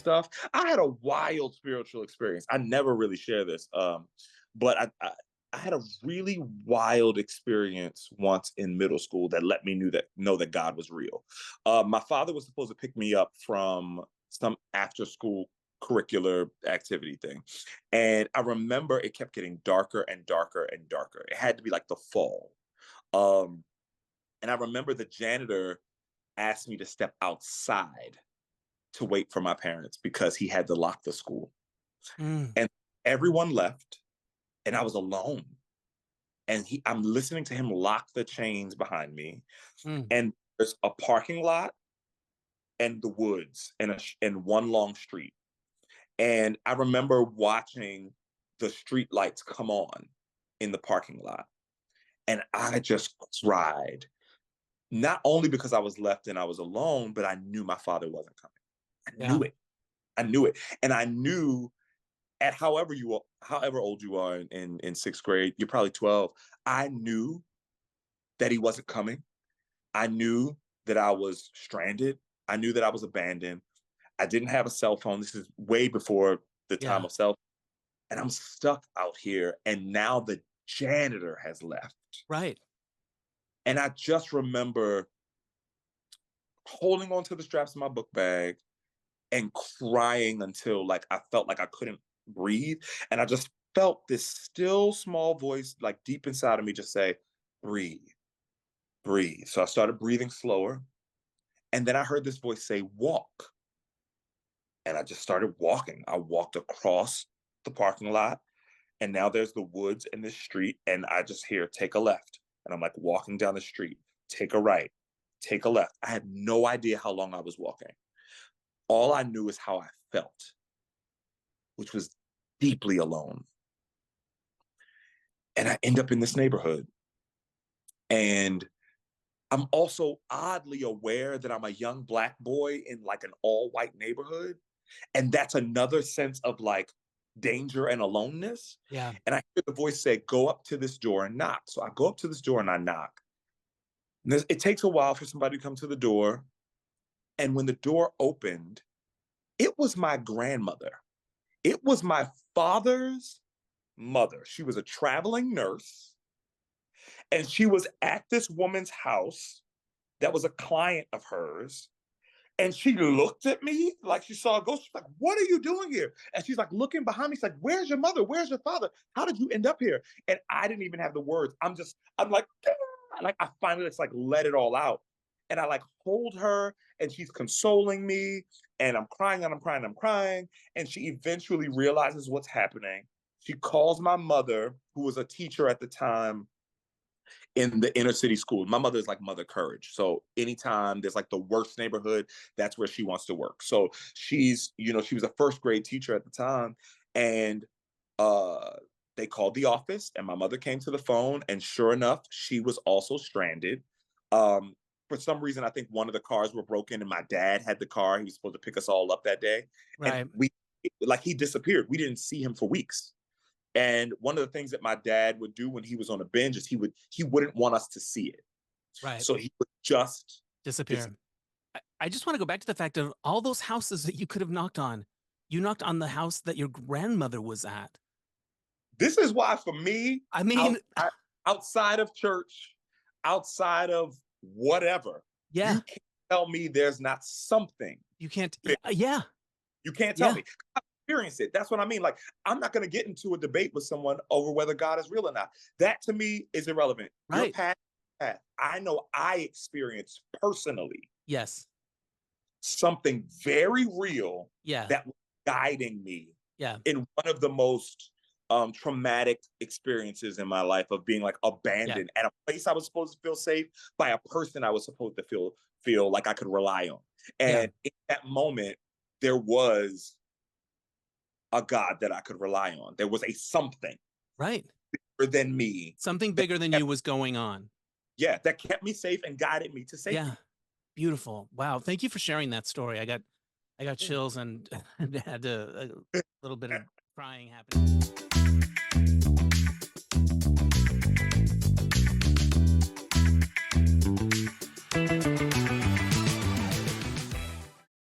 stuff. I had a wild spiritual experience. I never really share this, but I had a really wild experience once in middle school that let me know that God was real. My father was supposed to pick me up from some after school curricular activity thing, and I remember it kept getting darker and darker and darker. It had to be like the fall, um, and I remember the janitor asked me to step outside to wait for my parents because he had to lock the school. Mm, And everyone left, and I was alone. And I'm listening to him lock the chains behind me. mm. And there's a parking lot and the woods and one long street. And I remember watching the street lights come on in the parking lot. And I just cried, not only because I was left and I was alone, but I knew my father wasn't coming. I Yeah. knew it. I knew it. And I knew at however old you are in sixth grade, you're probably 12. I knew that he wasn't coming. I knew that I was stranded. I knew that I was abandoned. I didn't have a cell phone. This is way before the time Yeah. of cell phone. And I'm stuck out here. And now the janitor has left. Right. And I just remember holding onto the straps of my book bag and crying until like I felt like I couldn't breathe. And I just felt this still small voice like deep inside of me just say, breathe, breathe. So I started breathing slower. And then I heard this voice say, walk. And I just started walking. I walked across the parking lot. And now there's the woods and the street. And I just hear, take a left. And I'm like walking down the street, take a right, take a left. I had no idea how long I was walking. All I knew is how I felt, which was deeply alone. And I end up in this neighborhood. And I'm also oddly aware that I'm a young Black boy in like an all white neighborhood. And that's another sense of like danger and aloneness. Yeah. And I hear the voice say, go up to this door and knock. So I go up to this door and I knock. And it takes a while for somebody to come to the door. And when the door opened, it was my grandmother. It was my father's mother. She was a traveling nurse. And she was at this woman's house that was a client of hers. And she looked at me like she saw a ghost. She's like, what are you doing here? And she's like looking behind me. She's like, where's your mother? Where's your father? How did you end up here? And I didn't even have the words. I'm like, ah! Like I finally just like let it all out. And I like hold her and she's consoling me. And I'm crying and I'm crying and I'm crying. And she eventually realizes what's happening. She calls my mother, who was a teacher at the time in the inner city school. My mother is like Mother Courage. So anytime there's like the worst neighborhood, that's where she wants to work. So she was a first grade teacher at the time. And uh they called the office and my mother came to the phone. And sure enough, she was also stranded. Um, for some reason, I think one of the cars were broken and my dad had the car. He was supposed to pick us all up that day. And Right. he disappeared. We didn't see him for weeks. And one of the things that my dad would do when he was on a binge is he wouldn't want us to see it. Right. So he would just Disappear. I just want to go back to the fact of all those houses that you could have knocked on. You knocked on the house that your grandmother was at. this is why for me, I mean, outside, outside of church, outside of whatever, yeah, you can't tell me there's not something. you can't. Yeah. You can't tell Yeah. me. I experience it. That's what I mean. Like, I'm not going to get into a debate with someone over whether God is real or not. That to me is irrelevant. Your Right. path. I know I experienced personally Yes. something very real Yeah. that was guiding me Yeah. in one of the most traumatic experiences in my life of being like Yeah. abandoned at a place I was supposed to feel safe by a person I was supposed to feel like I could rely on. Yeah. And in that moment, there was a God that I could rely on. There was a something Right. bigger than me Something that bigger than kept, you was going on. yeah, that kept me safe and guided me to Yeah. safety. Beautiful. Wow. Thank you for sharing that story. I got chills and, and had a little bit of crying happening.